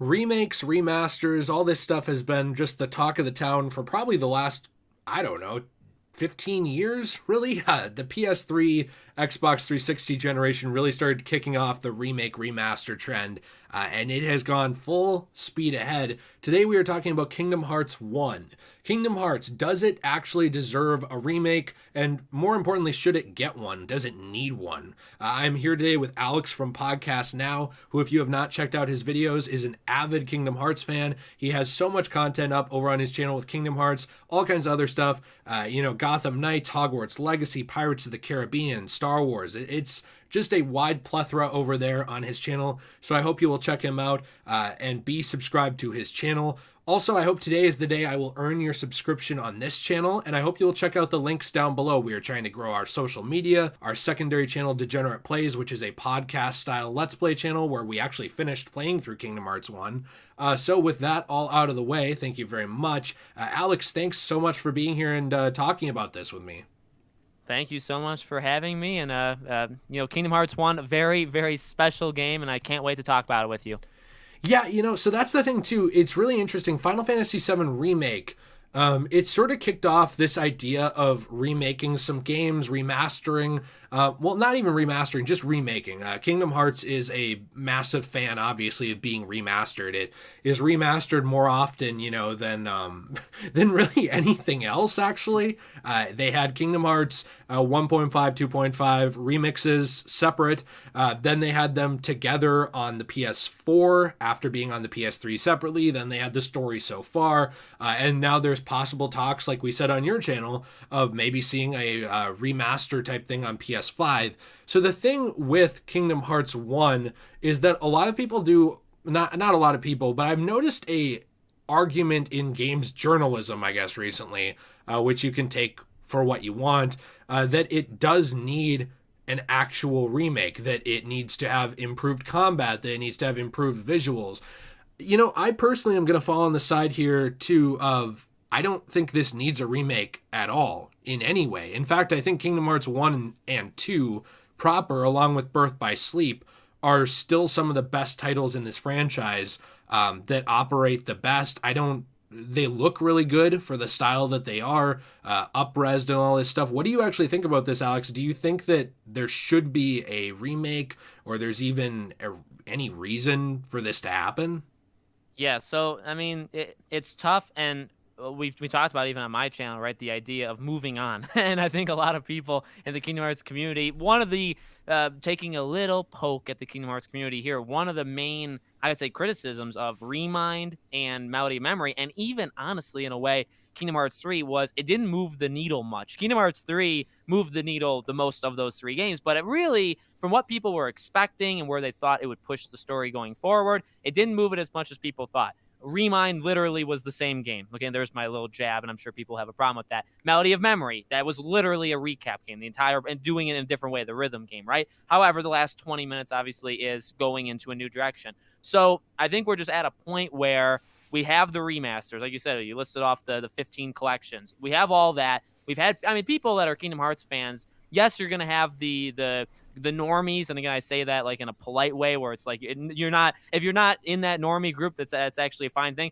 Remakes, remasters, all this stuff has been just the talk of the town for probably the last, I don't know, 15 years, really. The PS3, Xbox 360 generation really started kicking off the remake remaster trend, and it has gone full speed ahead. Today we are talking about Kingdom Hearts 1. Kingdom Hearts, does it actually deserve a remake? And more importantly, should it get one? Does it need one? I'm here today with Alex from Podcast Now, who, if you have not checked out his videos, is an avid Kingdom Hearts fan. He has so much content up over on his channel with Kingdom Hearts, all kinds of other stuff. Gotham Knights, Hogwarts Legacy, Pirates of the Caribbean, Star Wars. It's just a wide plethora over there on his channel. So I hope you will check him out and be subscribed to his channel. Also, I hope today is the day I will earn your subscription on this channel, and I hope you'll check out the links down below. We are trying to grow our social media, our secondary channel, Degenerate Plays, which is a podcast-style Let's Play channel where we actually finished playing through Kingdom Hearts 1. So with that all out of the way, thank you very much. Alex, thanks so much for being here and talking about this with me. Thank you so much for having me, and Kingdom Hearts 1, a very, very special game, and I can't wait to talk about it with you. Yeah, so that's the thing too. It's really interesting. Final Fantasy VII Remake, it sort of kicked off this idea of remaking some games, remastering, not even remastering, just remaking. Kingdom Hearts is a massive fan, obviously, of being remastered. It is remastered more often, than than really anything else, actually. They had Kingdom Hearts 1.5, 2.5 remixes separate. Then they had them together on the PS4 after being on the PS3 separately. Then they had the story so far. And now there's possible talks, like we said on your channel, of maybe seeing a remaster type thing on PS5. So the thing with Kingdom Hearts 1 is that a lot of people do, not a lot of people, but I've noticed a argument in games journalism, I guess, recently, which you can take for what you want, that it does need an actual remake, that it needs to have improved combat, that it needs to have improved visuals. I personally am going to fall on the side here too of, I don't think this needs a remake at all in any way. In fact, I think Kingdom Hearts 1 and 2 proper, along with Birth by Sleep, are still some of the best titles in this franchise that operate the best. They look really good for the style that they are, up-resed and all this stuff. What do you actually think about this, Alex? Do you think that there should be a remake, or there's even any reason for this to happen? Yeah, so, it's tough, and we talked about it even on my channel, right? The idea of moving on. And I think a lot of people in the Kingdom Hearts community, one of the, taking a little poke at the Kingdom Hearts community here, one of the main, I would say, criticisms of Remind and Melody of Memory, and even honestly, in a way, Kingdom Hearts 3 was it didn't move the needle much. Kingdom Hearts 3 moved the needle the most of those three games, but it really, from what people were expecting and where they thought it would push the story going forward, it didn't move it as much as people thought. Remind literally was the same game. Okay, there's my little jab, and I'm sure people have a problem with that. Melody of Memory, that was literally a recap game, and doing it in a different way, the rhythm game, right? However, the last 20 minutes obviously is going into a new direction. So I think we're just at a point where we have the remasters. Like you said, you listed off the 15 collections. We have all that. We've had, people that are Kingdom Hearts fans, yes, you're going to have the normies, and again, I say that like in a polite way, where it's like if you're not in that normie group, that's actually a fine thing.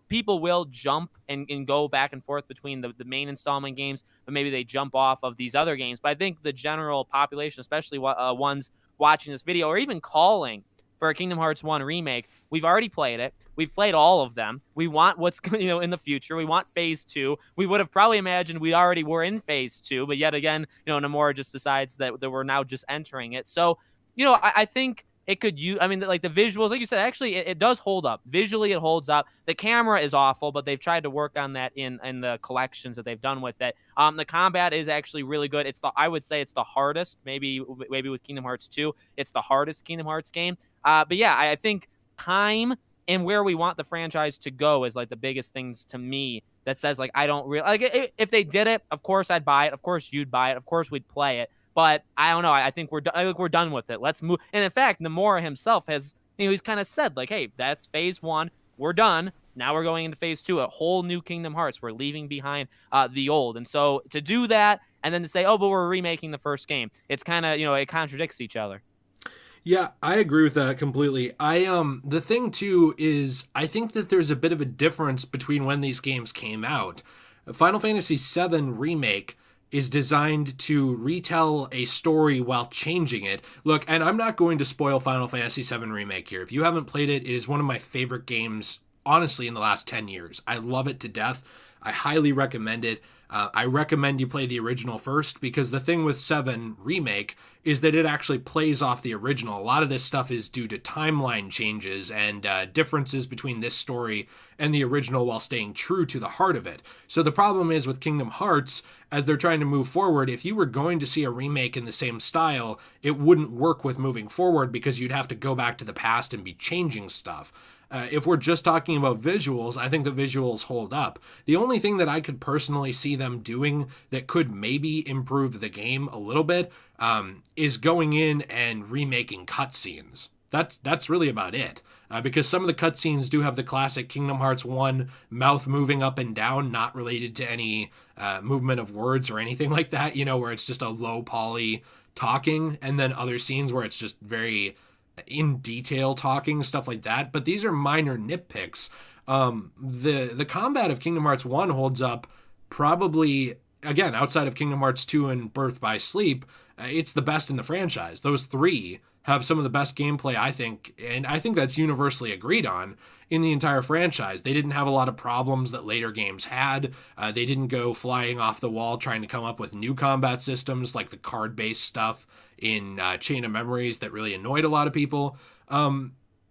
People will jump and go back and forth between the main installment games, but maybe they jump off of these other games. But I think the general population, especially ones watching this video or even calling for a Kingdom Hearts 1 remake, we've already played it. We've played all of them. We want what's in the future. We want Phase 2. We would have probably imagined we already were in Phase 2, but yet again, Nomura just decides that we're now just entering it. So, I think it could use, like the visuals, like you said, actually, it does hold up. Visually, it holds up. The camera is awful, but they've tried to work on that in the collections that they've done with it. The combat is actually really good. I would say it's the hardest, maybe with Kingdom Hearts 2, it's the hardest Kingdom Hearts game. But yeah, I think time and where we want the franchise to go is like the biggest things to me that says like, I don't really like if they did it, of course I'd buy it. Of course you'd buy it. Of course we'd play it. But I don't know. I think we're done with it. Let's move. And in fact, Nomura himself has, he's kind of said like, hey, that's Phase 1. We're done. Now we're going into Phase 2, a whole new Kingdom Hearts. We're leaving behind the old. And so to do that and then to say, oh, but we're remaking the first game, it's kind of, it contradicts each other. Yeah, I agree with that completely. The thing too is I think that there's a bit of a difference between when these games came out. Final Fantasy VII Remake is designed to retell a story while changing it. Look, and I'm not going to spoil Final Fantasy VII Remake here. If you haven't played it, it is one of my favorite games, honestly, in the last 10 years. I love it to death. I highly recommend it. I recommend you play the original first, because the thing with 7 Remake is that it actually plays off the original. A lot of this stuff is due to timeline changes and differences between this story and the original while staying true to the heart of it. So the problem is with Kingdom Hearts, as they're trying to move forward, if you were going to see a remake in the same style, it wouldn't work with moving forward because you'd have to go back to the past and be changing stuff. If we're just talking about visuals, I think the visuals hold up. The only thing that I could personally see them doing that could maybe improve the game a little bit is going in and remaking cutscenes. That's really about it. Because some of the cutscenes do have the classic Kingdom Hearts 1 mouth moving up and down, not related to any movement of words or anything like that, where it's just a low poly talking, and then other scenes where it's just very in detail talking, stuff like that. But these are minor nitpicks. The combat of Kingdom Hearts 1 holds up probably, again, outside of Kingdom Hearts 2 and Birth by Sleep. It's the best in the franchise. Those three have some of the best gameplay, I think, and I think that's universally agreed on in the entire franchise. They didn't have a lot of problems that later games had. They didn't go flying off the wall trying to come up with new combat systems like the card-based stuff in Chain of Memories that really annoyed a lot of people.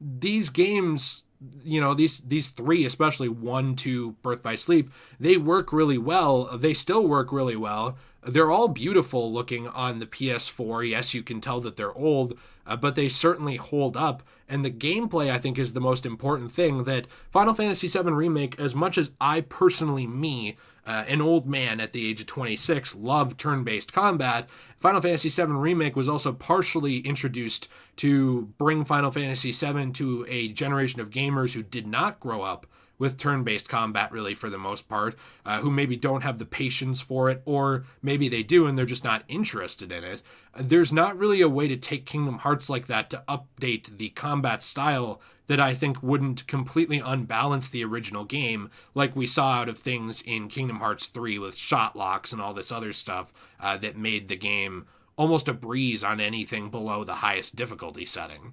These games, these three, especially 1, 2, Birth by Sleep, they work really well. They still work really well. They're all beautiful looking on the PS4. Yes, you can tell that they're old, but they certainly hold up. And the gameplay, I think, is the most important thing. That Final Fantasy VII Remake, as much as I personally, an old man at the age of 26, love turn-based combat, Final Fantasy VII Remake was also partially introduced to bring Final Fantasy VII to a generation of gamers who did not grow up with turn-based combat, really, for the most part, who maybe don't have the patience for it, or maybe they do and they're just not interested in it. There's not really a way to take Kingdom Hearts like that to update the combat style that I think wouldn't completely unbalance the original game, like we saw out of things in Kingdom Hearts 3 with shot locks and all this other stuff that made the game almost a breeze on anything below the highest difficulty setting.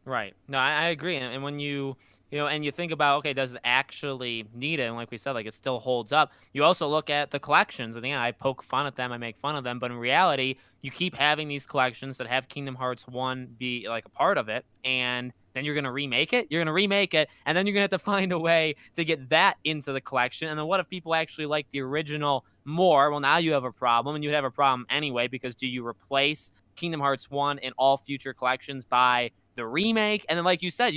Right. No, I agree. And when and you think about, okay, does it actually need it? And like we said, like, it still holds up. You also look at the collections. And again, I poke fun at them, I make fun of them. But in reality, you keep having these collections that have Kingdom Hearts 1 be like a part of it. And then you're going to remake it. You're going to remake it. And then you're going to have to find a way to get that into the collection. And then what if people actually like the original more? Well, now you have a problem. And you'd have a problem anyway, because do you replace Kingdom Hearts 1 in all future collections by the remake? And then, like you said,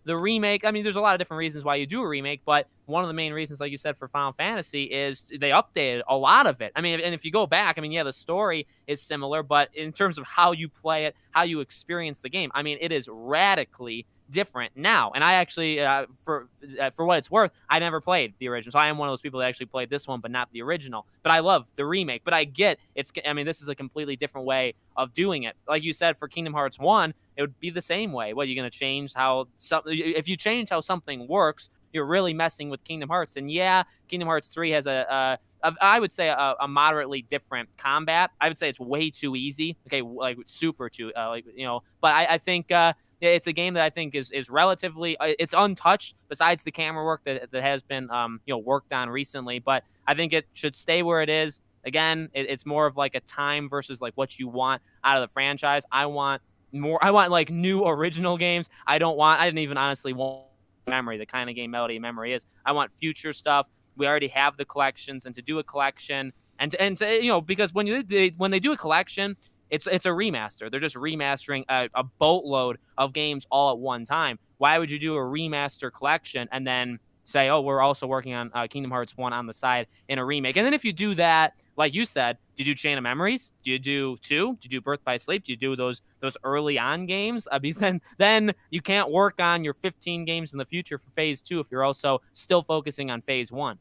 the remake, I mean, there's a lot of different reasons why you do a remake, but one of the main reasons, like you said, for Final Fantasy is they updated a lot of it. I mean, and if you go back, I mean, yeah, the story is similar, but in terms of how you play it, how you experience the game, I mean, it is radically different now. And I actually, for what it's worth, I never played the original. So I am one of those people that actually played this one, but not the original. But I love the remake. But I get this is a completely different way of doing it. Like you said, for Kingdom Hearts 1, it would be the same way. Well, you're going to change if you change how something works, you're really messing with Kingdom Hearts. And yeah, Kingdom Hearts 3 has I would say a moderately different combat. I would say it's way too easy. Okay, like super too, but I think it's a game that I think is relatively it's untouched besides the camera work that has been worked on recently. But I think it should stay where it is. Again, it's more of like a time versus like what you want out of the franchise. I want like new original games. I didn't even honestly want memory, the kind of game Melody of Memory is. I want future stuff. We already have the collections, and to do a collection and because when they do a collection, it's a remaster. They're just remastering a boatload of games all at one time. Why would you do a remaster collection and then say, oh, we're also working on Kingdom Hearts 1 on the side in a remake? And then if you do that, like you said, do you do Chain of Memories? Do you do 2? Do you do Birth by Sleep? Do you do those early on games? Because then you can't work on your 15 games in the future for Phase 2 if you're also still focusing on Phase 1.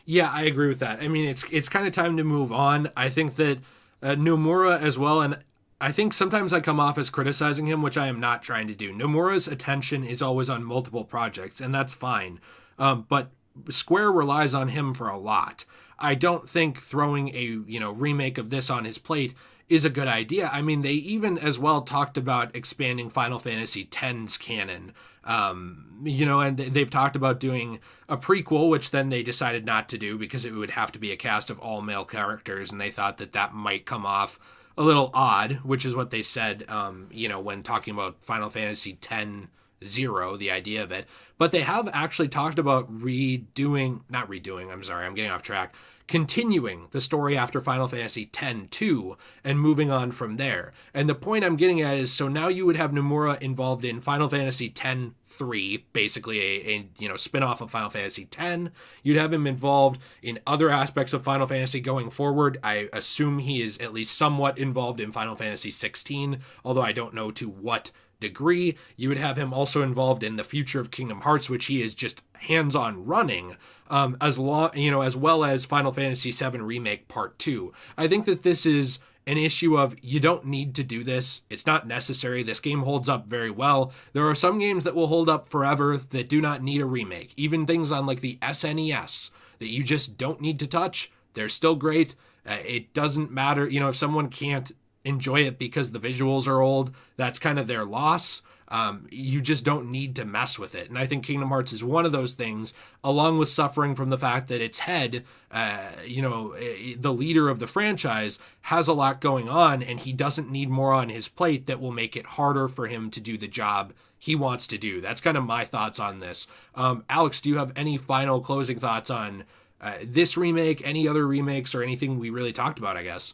Yeah, I agree with that. I mean, it's kind of time to move on. I think that Nomura as well, and I think sometimes I come off as criticizing him, which I am not trying to do. Nomura's attention is always on multiple projects, and that's fine. But Square relies on him for a lot. I don't think throwing a remake of this on his plate is a good idea. I mean, they even as well talked about expanding Final Fantasy X's canon. And they've talked about doing a prequel, which then they decided not to do because it would have to be a cast of all male characters, and they thought that might come off a little odd, which is what they said, when talking about Final Fantasy X Zero, the idea of it. But they have actually talked about continuing the story after Final Fantasy X-2 and moving on from there. And the point I'm getting at is, so now you would have Nomura involved in Final Fantasy X-3, basically a spin-off of Final Fantasy X. You'd have him involved in other aspects of Final Fantasy going forward. I assume he is at least somewhat involved in Final Fantasy 16, although I don't know to what degree. You would have him also involved in the future of Kingdom Hearts, which he is just hands-on running, as well as Final Fantasy VII Remake Part 2. I think that this is an issue of, you don't need to do this. It's not necessary. This game holds up very well. There are some games that will hold up forever that do not need a remake. Even things on like the SNES that you just don't need to touch. They're still great. It doesn't matter, if someone can't enjoy it because the visuals are old, that's kind of their loss. You just don't need to mess with it. And I think Kingdom Hearts is one of those things, along with suffering from the fact that its head, the leader of the franchise, has a lot going on, and he doesn't need more on his plate that will make it harder for him to do the job he wants to do. That's kind of my thoughts on this. Alex, do you have any final closing thoughts on this remake, any other remakes, or anything we really talked about, I guess?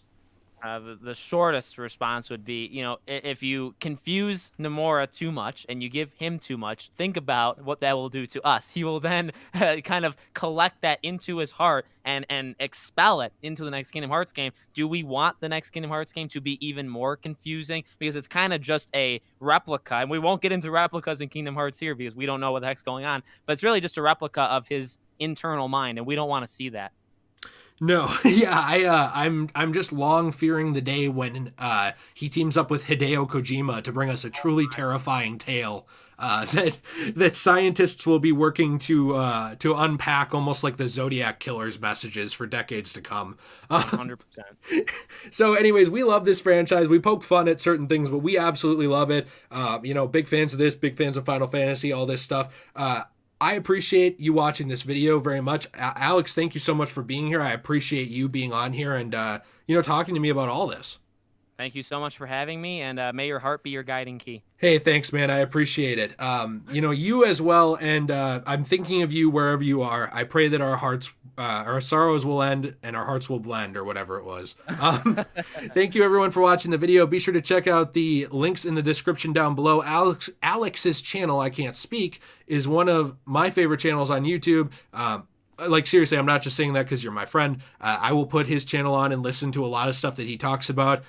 The shortest response would be, if you confuse Nomura too much and you give him too much, think about what that will do to us. He will then kind of collect that into his heart and expel it into the next Kingdom Hearts game. Do we want the next Kingdom Hearts game to be even more confusing? Because it's kind of just a replica, and we won't get into replicas in Kingdom Hearts here because we don't know what the heck's going on, but it's really just a replica of his internal mind, and we don't want to see that. No, yeah, I'm just long fearing the day when he teams up with Hideo Kojima to bring us a truly terrifying tale that scientists will be working to unpack, almost like the Zodiac Killer's messages for decades to come. 100%. So, anyways, we love this franchise. We poke fun at certain things, but we absolutely love it. Big fans of this, big fans of Final Fantasy, all this stuff. I appreciate you watching this video very much. Alex, thank you so much for being here. I appreciate you being on here and, talking to me about all this. Thank you so much for having me, and may your heart be your guiding key. Hey, thanks, man. I appreciate it. You as well, and I'm thinking of you wherever you are. I pray that our sorrows will end and our hearts will blend, or whatever it was. Thank you, everyone, for watching the video. Be sure to check out the links in the description down below. Alex's channel, I Can't Speak, is one of my favorite channels on YouTube. Seriously, I'm not just saying that because you're my friend. I will put his channel on and listen to a lot of stuff that he talks about.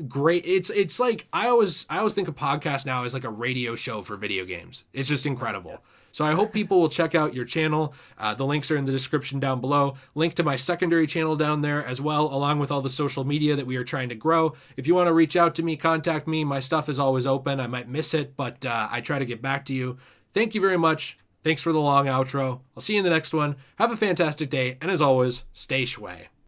Great. It's like, I always think a podcast now is like a radio show for video games. It's just incredible. So I hope people will check out your channel. The links are in the description down below. Link to my secondary channel down there as well, along with all the social media that we are trying to grow. If you want to reach out to me, contact me. My stuff is always open. I might miss it, but I try to get back to you. Thank you very much. Thanks for the long outro. I'll see you in the next one. Have a fantastic day, and as always, stay shway.